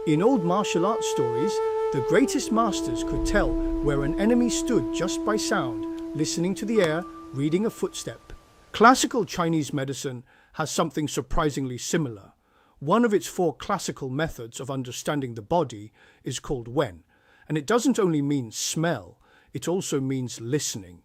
In old martial arts stories, the greatest masters could tell where an enemy stood just by sound, listening to the air, reading a footstep. Classical Chinese medicine has something surprisingly similar. One of its 4 classical methods of understanding the body is called Wen, and it doesn't only mean smell, it also means listening.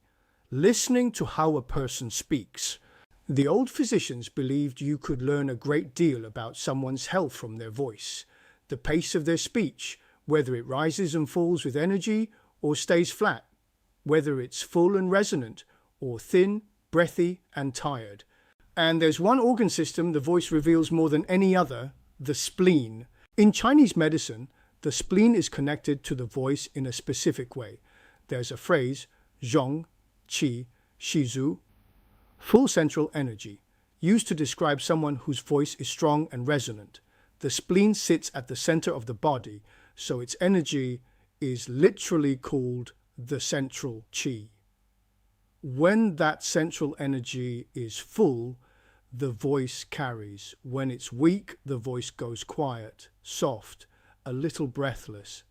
Listening to how a person speaks. The old physicians believed you could learn a great deal about someone's health from their voice, the pace of their speech, whether it rises and falls with energy or stays flat, whether it's full and resonant or thin, breathy and tired. And there's one organ system the voice reveals more than any other, the spleen. In Chinese medicine, the spleen is connected to the voice in a specific way. There's a phrase, zhong, qi, shizu, full central energy, used to describe someone whose voice is strong and resonant. The spleen sits at the center of the body, so its energy is literally called the central qi. When that central energy is full, the voice carries. When it's weak, the voice goes quiet, soft, a little breathless.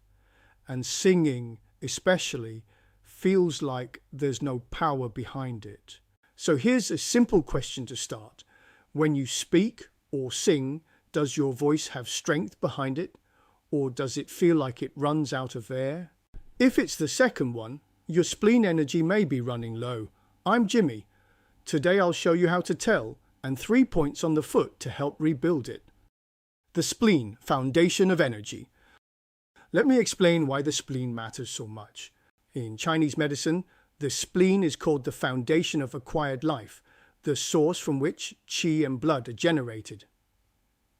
And singing, especially, feels like there's no power behind it. So here's a simple question to start. When you speak or sing, does your voice have strength behind it, or does it feel like it runs out of air? If it's the second one, your spleen energy may be running low. I'm Jimmy. Today I'll show you how to tell, and 3 points on the foot to help rebuild it. The spleen, foundation of energy. Let me explain why the spleen matters so much. In Chinese medicine, the spleen is called the foundation of acquired life, the source from which qi and blood are generated.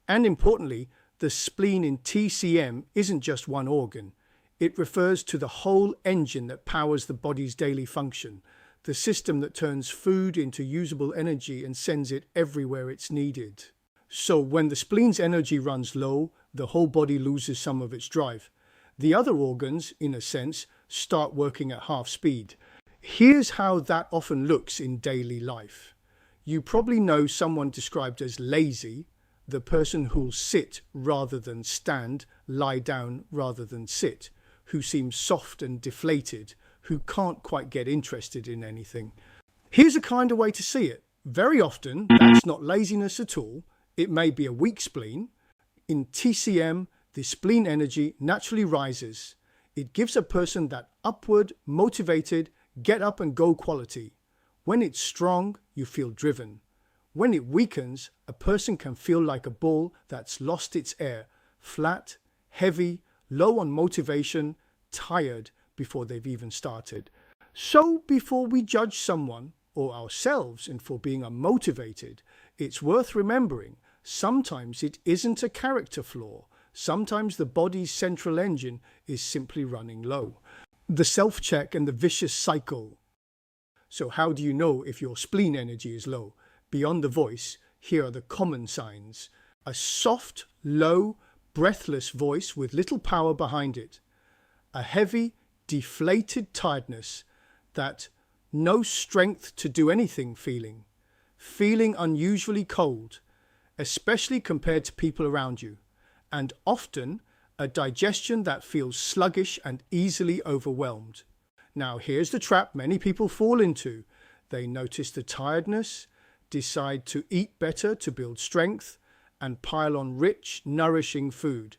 And importantly, the spleen in TCM isn't just one organ. It refers to the whole engine that powers the body's daily function, the system that turns food into usable energy and sends it everywhere it's needed. So when the spleen's energy runs low, the whole body loses some of its drive. The other organs, in a sense, start working at half speed. Here's how that often looks in daily life. You probably know someone described as lazy, the person who'll sit rather than stand, lie down rather than sit, who seems soft and deflated, who can't quite get interested in anything. Here's a kinder way to see it. Very often, that's not laziness at all. It may be a weak spleen. In TCM, the spleen energy naturally rises. It gives a person that upward, motivated, get up and go quality. When it's strong, you feel driven. When it weakens, a person can feel like a ball that's lost its air, flat, heavy, low on motivation, tired before they've even started. So before we judge someone or ourselves for being unmotivated, it's worth remembering sometimes it isn't a character flaw. Sometimes the body's central engine is simply running low. The self-check and the vicious cycle. So how do you know if your spleen energy is low? Beyond the voice, here are the common signs. A soft, low, breathless voice with little power behind it. A heavy, deflated tiredness, that no strength to do anything feeling. Feeling unusually cold, especially compared to people around you. And often, a digestion that feels sluggish and easily overwhelmed. Now here's the trap many people fall into. They notice the tiredness, decide to eat better to build strength, and pile on rich, nourishing food.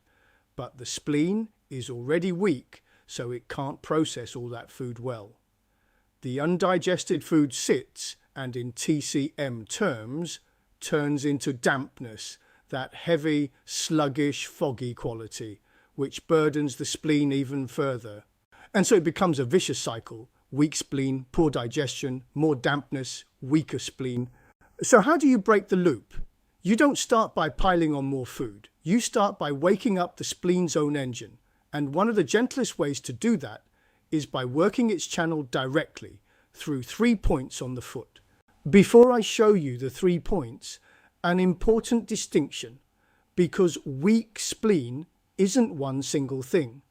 But the spleen is already weak, so it can't process all that food well. The undigested food sits, and in TCM terms, turns into dampness, that heavy, sluggish, foggy quality, which burdens the spleen even further. And so it becomes a vicious cycle. Weak spleen, poor digestion, more dampness, weaker spleen. So how do you break the loop? You don't start by piling on more food. You start by waking up the spleen's own engine. And one of the gentlest ways to do that is by working its channel directly through 3 points on the foot. Before I show you the 3 points, an important distinction, because weak spleen isn't one single thing.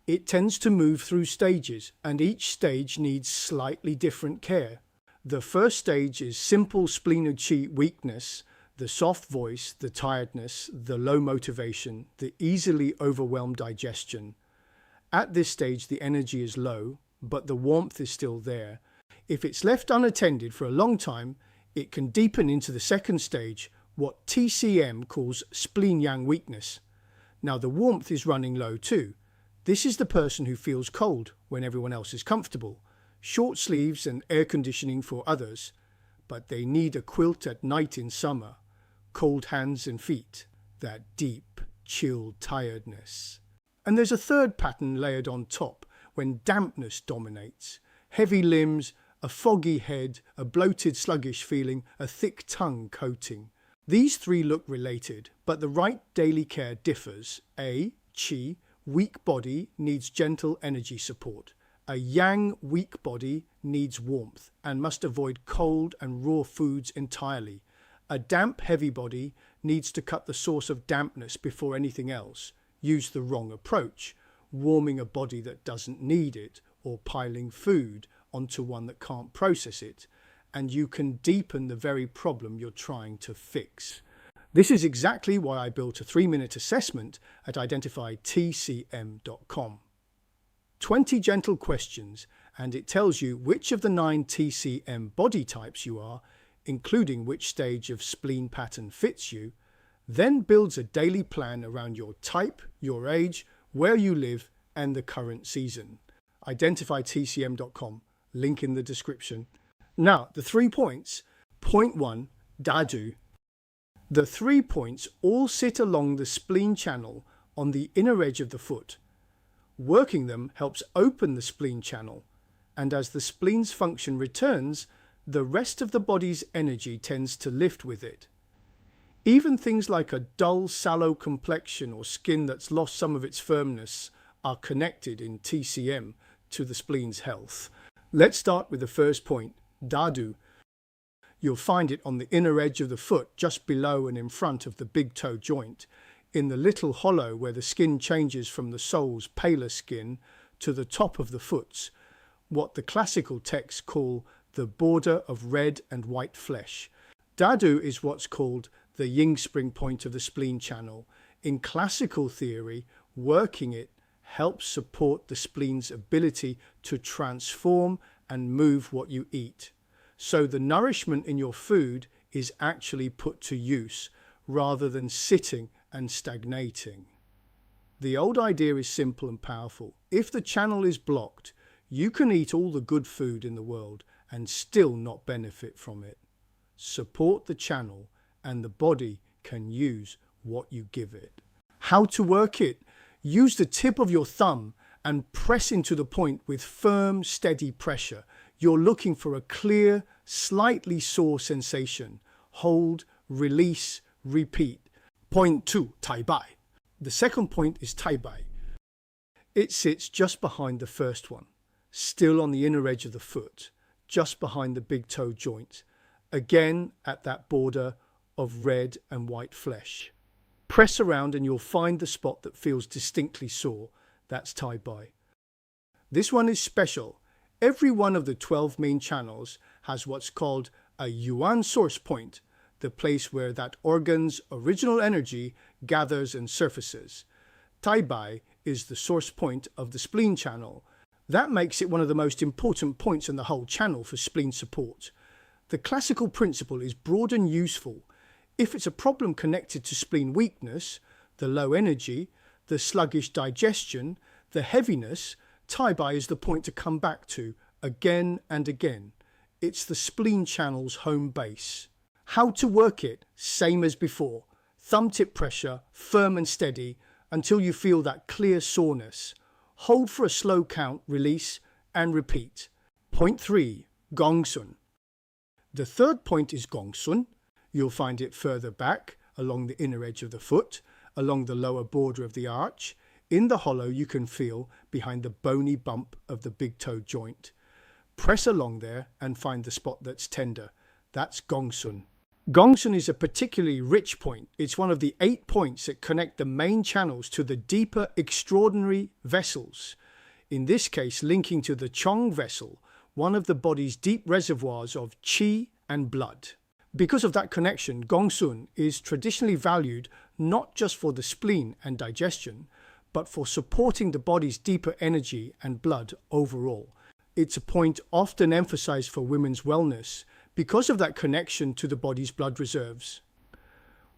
It tends to move through stages, and each stage needs slightly different care. The first stage is simple spleen qi weakness. The soft voice, the tiredness, the low motivation, the easily overwhelmed digestion. At this stage, the energy is low, but the warmth is still there. If it's left unattended for a long time, it can deepen into the second stage, what TCM calls spleen yang weakness. Now the warmth is running low too. This is the person who feels cold when everyone else is comfortable. Short sleeves and air conditioning for others, but they need a quilt at night in summer. Cold hands and feet, that deep, chilled tiredness. And there's a third pattern layered on top when dampness dominates. Heavy limbs, a foggy head, a bloated, sluggish feeling, a thick tongue coating. These three look related, but the right daily care differs. A. Qi, weak body, needs gentle energy support. A yang weak body needs warmth and must avoid cold and raw foods entirely. A damp heavy body needs to cut the source of dampness before anything else. Use the wrong approach, warming a body that doesn't need it or piling food onto one that can't process it, and you can deepen the very problem you're trying to fix. This is exactly why I built a 3-minute assessment at identifytcm.com. 20 gentle questions, and it tells you which of the 9 TCM body types you are, including which stage of spleen pattern fits you, then builds a daily plan around your type, your age, where you live, and the current season. IdentifyTCM.com, link in the description. Now, the 3 points. Point 1, Dadu. The 3 points all sit along the spleen channel on the inner edge of the foot. Working them helps open the spleen channel, and as the spleen's function returns, the rest of the body's energy tends to lift with it. Even things like a dull, sallow complexion or skin that's lost some of its firmness are connected in TCM to the spleen's health. Let's start with the first point, Dadu. You'll find it on the inner edge of the foot, just below and in front of the big toe joint, in the little hollow where the skin changes from the sole's paler skin to the top of the foot's, what the classical texts call the border of red and white flesh. Dadu is what's called the yin spring point of the spleen channel. In classical theory, working it helps support the spleen's ability to transform and move what you eat. So the nourishment in your food is actually put to use rather than sitting and stagnating. The old idea is simple and powerful. If the channel is blocked, you can eat all the good food in the world and still not benefit from it. Support the channel and the body can use what you give it. How to work it? Use the tip of your thumb and press into the point with firm, steady pressure. You're looking for a clear, slightly sore sensation. Hold, release, repeat. Point 2, Taibai. The second point is Taibai. It sits just behind the first one, still on the inner edge of the foot, just behind the big toe joint, again at that border of red and white flesh. Press around and you'll find the spot that feels distinctly sore. That's Taibai. This one is special. Every one of the 12 main channels has what's called a yuan source point, the place where that organ's original energy gathers and surfaces. Taibai is the source point of the spleen channel. That makes it one of the most important points in the whole channel for spleen support. The classical principle is broad and useful. If it's a problem connected to spleen weakness, the low energy, the sluggish digestion, the heaviness, Taibai is the point to come back to again and again. It's the spleen channel's home base. How to work it? Same as before. Thumb tip pressure, firm and steady, until you feel that clear soreness. Hold for a slow count, release, and repeat. Point 3, Gongsun. The third point is Gongsun. You'll find it further back, along the inner edge of the foot, along the lower border of the arch. In the hollow you can feel behind the bony bump of the big toe joint. Press along there and find the spot that's tender. That's Gongsun. Gongsun is a particularly rich point. It's one of the 8 points that connect the main channels to the deeper extraordinary vessels. In this case, linking to the Chong vessel, one of the body's deep reservoirs of qi and blood. Because of that connection, Gongsun is traditionally valued not just for the spleen and digestion, but for supporting the body's deeper energy and blood overall. It's a point often emphasized for women's wellness because of that connection to the body's blood reserves.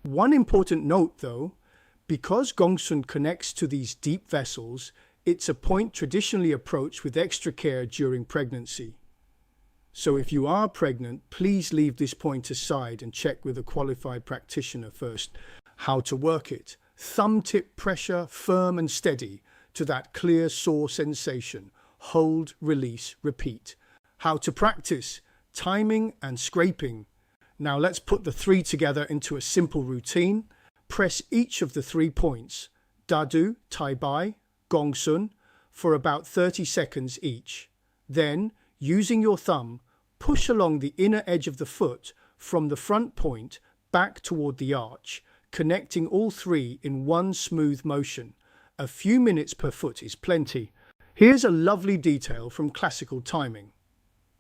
One important note though, because Gongsun connects to these deep vessels, it's a point traditionally approached with extra care during pregnancy. So if you are pregnant, please leave this point aside and check with a qualified practitioner first. How to work it. Thumb tip pressure, firm and steady to that clear sore sensation. Hold, release, repeat. How to practice. Timing and scraping. Now let's put the three together into a simple routine. Press each of the 3 points, Dadu, Taibai, Gongsun, for about 30 seconds each. Then, using your thumb, push along the inner edge of the foot from the front point back toward the arch, connecting all 3 in one smooth motion. A few minutes per foot is plenty. Here's a lovely detail from classical timing.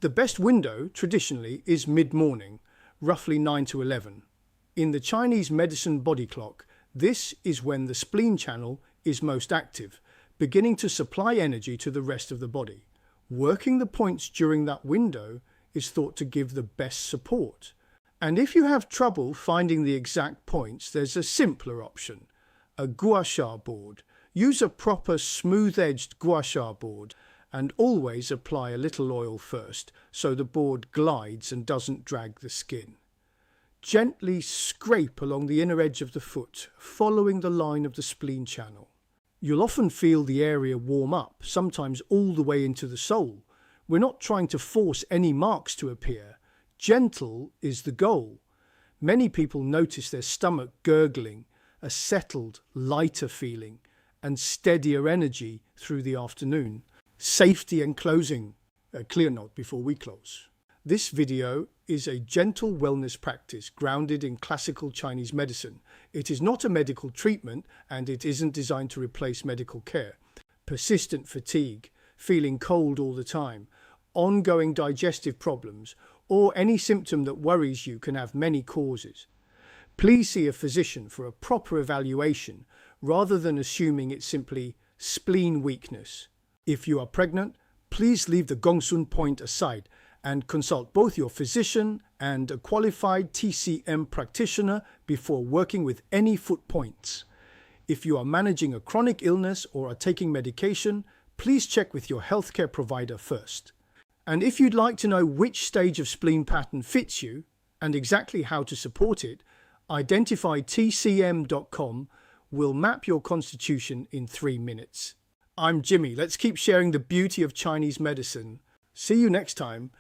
The best window, traditionally, is mid-morning, roughly 9 to 11. In the Chinese medicine body clock, this is when the spleen channel is most active, beginning to supply energy to the rest of the body. Working the points during that window is thought to give the best support. And if you have trouble finding the exact points, there's a simpler option, a Gua Sha board. Use a proper smooth-edged Gua Sha board and always apply a little oil first so the board glides and doesn't drag the skin. Gently scrape along the inner edge of the foot, following the line of the spleen channel. You'll often feel the area warm up, sometimes all the way into the sole. We're not trying to force any marks to appear. Gentle is the goal. Many people notice their stomach gurgling, a settled, lighter feeling, and steadier energy through the afternoon. Safety and closing. A clear note before we close. This video is a gentle wellness practice grounded in classical Chinese medicine. It is not a medical treatment and it isn't designed to replace medical care. Persistent fatigue, feeling cold all the time, ongoing digestive problems, or any symptom that worries you can have many causes. Please see a physician for a proper evaluation rather than assuming it's simply spleen weakness. If you are pregnant, please leave the Gongsun point aside and consult both your physician and a qualified TCM practitioner before working with any foot points. If you are managing a chronic illness or are taking medication, please check with your healthcare provider first. And if you'd like to know which stage of spleen pattern fits you and exactly how to support it, identifytcm.com will map your constitution in 3 minutes. I'm Jimmy. Let's keep sharing the beauty of Chinese medicine. See you next time.